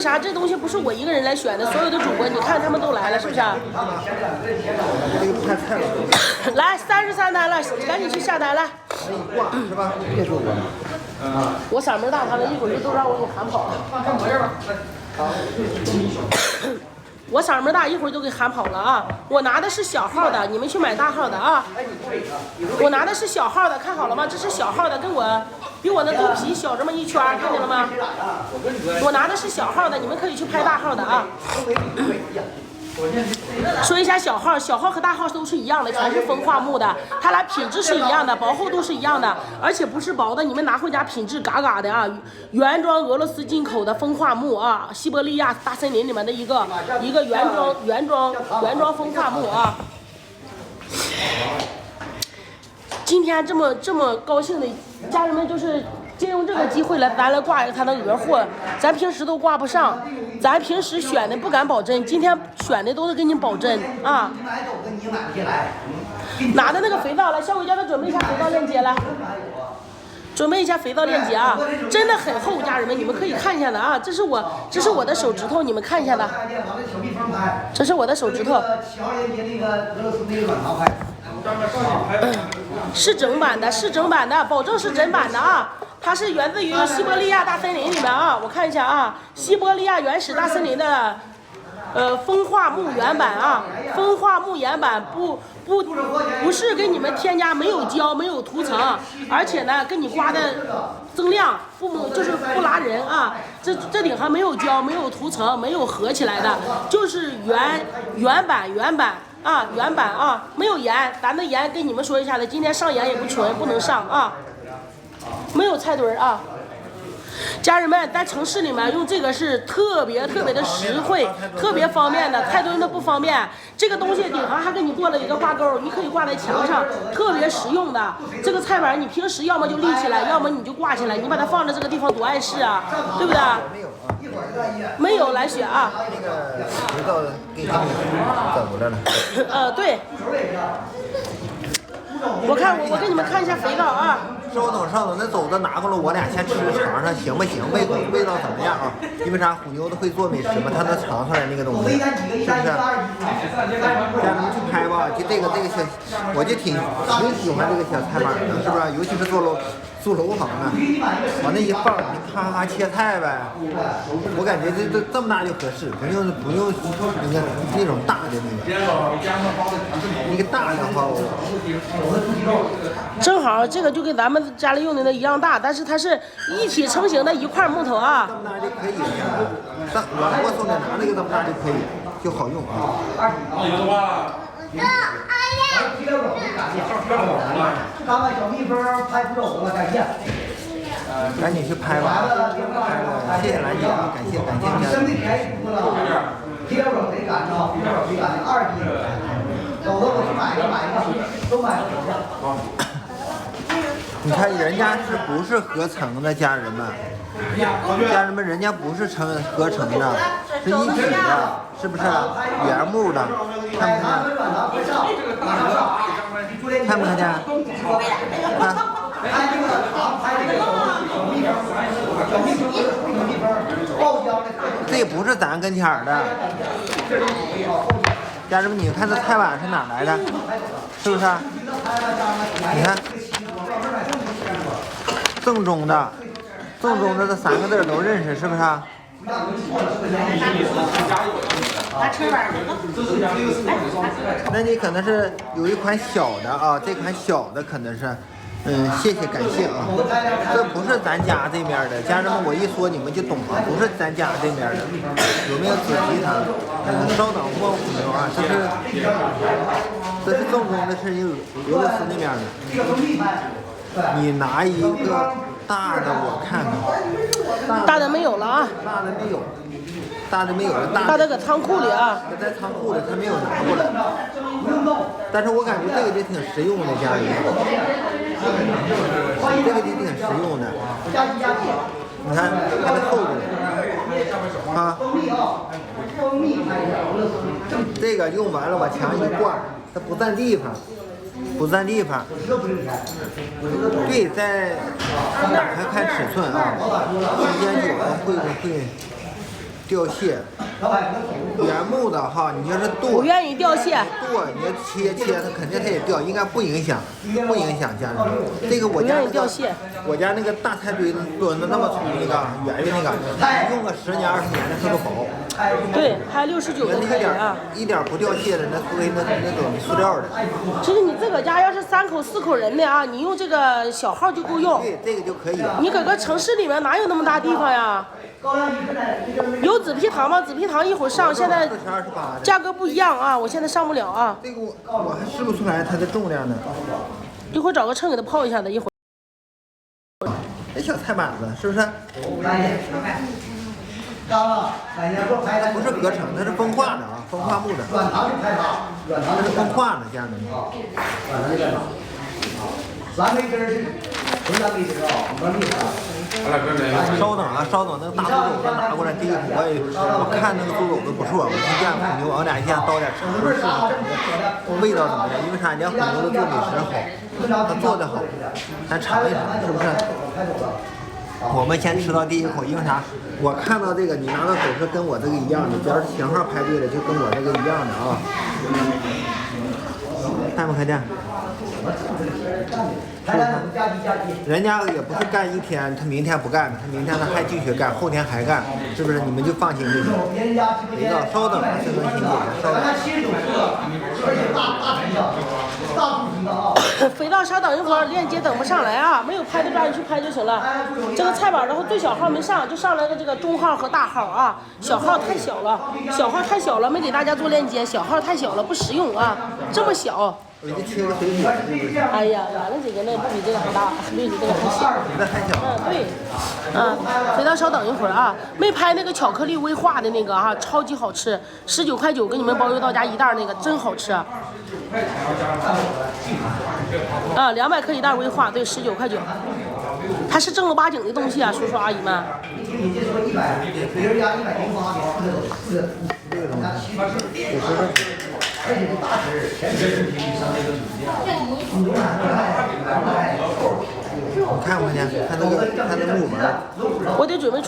啥？这东西不是我一个人来选的，所有的主播，你看他们都来了，是不是？来33单了，赶紧去下单来。是吧？别说我。我嗓门大，他们一会儿就都让我给喊跑了。我嗓门大，一会儿就给喊跑了啊！我拿的是小号的，你们去买大号的啊！我拿的是小号的，看好了吗？这是小号的，跟我比我的肚皮小这么一圈，看见了吗？我拿的是小号的，你们可以去拍大号的啊！说一下小号，小号和大号都是一样的，全是风化木的，它俩品质是一样的，薄厚度是一样的，而且不是薄的，你们拿回家品质嘎嘎的啊！原装俄罗斯进口的风化木啊，西伯利亚大森林里面的一个原装风化木啊！今天这么高兴的家人们，就是借用这个机会咱来挂一个他的鹅货，咱平时都挂不上，咱平时选的不敢保真，今天选的都是给你保真啊！拿的那个肥皂来，小伟叫他准备一下肥皂链接来，准备一下肥皂链接啊！真的很厚，家人们你们可以看一下的啊！这是我的手指头，你们看一下的，这是我的手指头。是整版的，是整版的，保证是真版的啊！它是源自于西伯利亚大森林里面啊，我看一下啊，西伯利亚原始大森林的，风化木原版啊，风化木原版不是给你们添加，没有胶，没有涂层，而且呢，跟你刮的增量就是不拉人啊，这顶上没有胶，没有涂层，没有合起来的，就是原版。啊，原版啊，没有盐，咱的盐跟你们说一下子，今天上盐也不纯，不能上啊。没有菜墩啊，家人们在城市里面用这个是特别的实惠，特别方便的，菜墩的不方便。这个东西顶上还给你做了一个挂钩，你可以挂在墙上，特别实用的。这个菜板你平时要么就立起来，要么你就挂起来，你把它放在这个地方多碍事啊，对不对？没有来雪啊。那个肥皂给他们怎么了呢？对。我给你们看一下肥皂啊。稍等，那走子拿过来，我俩先吃尝尝，行不行？味道怎么样啊？因为啥？虎妞子会做美食嘛，她能尝出来那个东西，是不是？家人们去拍吧，就这个小，我就挺喜欢这个小菜板的，是不是？尤其是做楼房的，往那一放，你咔咔切菜呗。我感觉这么大就合适，不用那种大的那个大的话，正好这个就跟咱们家里用的一样大，但是它是一体成型的一块木头啊。这么大就可以了，我手里拿那个这么大就可以，就好用啊。赶紧去拍吧，谢谢兰姐啊，感谢家人。你看人家是不是合成的，家人们？人家不是合成的，是一体的，是不是？原木的，看不看见？看不看见？看。这也不是咱跟前儿的，家人们，你看这菜板是哪来的？是不是？你看，正宗的这3个字都认识，是不是？那你可能是有一款小的啊，这款小的可能是。谢谢感谢啊，这不是咱家这面的，家人们，我一说你们就懂了，不是咱家这面的，有没有仔细看？稍等，我虎妞啊，这是正宗的，是俄罗斯那边的。你拿一个大的，我看看。大的没有了啊。大的没有了，大的搁仓库里啊。在仓库里，他没有拿过来。但是我感觉这个就挺实用的，家人们。这个就挺实用的。你看它的厚度啊。这个用完了往墙一挂，它不占地方。对，在打开看尺寸啊，时间久了会掉屑。原木的哈，你要是剁，不愿意掉屑。剁，你要切，它肯定它也掉，应该不影响家人。这个我家那个大菜墩炖的那么粗那个圆圆那个，用个10年20年的它都薄。对，还69都可以啊。一点不掉屑的，那属于那种塑料的。其实你自个家要是3口4口人的啊，你用这个小号就够用。对，这个就可以。你搁个城市里面哪有那么大地方呀？有紫皮糖吗？紫皮糖一会儿上，现在价格不一样啊，我现在上不了啊。这个我还试不出来它的重量呢。一会儿找个秤给它泡一下子，一会儿。这小菜板子是不是？它不是合成，它是风化的啊，风化木的。它是风化的，家人们。稍等啊，稍等，那个大猪肘子拿过来，第一口我看那个猪肘子不错，我去见虎牛，往俩先倒点吃试试味道怎么样？因为啥？人家虎牛的做美食好，他做的好，咱尝一尝，是不是？我们先吃到第一口，因为啥？我看到这个，你拿到手是跟我这个一样的，只要是型号拍对了，就跟我这个一样的啊。看没看见？人家也不是干1天，他明天不干，他明天他还继续干，后天还干，是不是？你们就放心这个。肥皂，稍等，这个新姐姐，稍等。肥皂稍等一会儿，链接等不上来啊，没有拍的抓紧去拍就行了。这个菜板然后最小号没上，就上来个这个中号和大号啊，小号太小了，没给大家做链接，小号太小了不实用啊，这么小。我就切个水果。哎呀，完了这个那不比这个还大，比这个还小。那太小。对。肥皂稍等一会儿啊，没拍那个巧克力威化的那个啊，超级好吃，19块9给你们包邮到家1袋那个，真好吃。200克1袋威化，对，19块9。它是正儿八经的东西啊，叔叔阿姨们。你看不看见？看那个木纹。我得准备。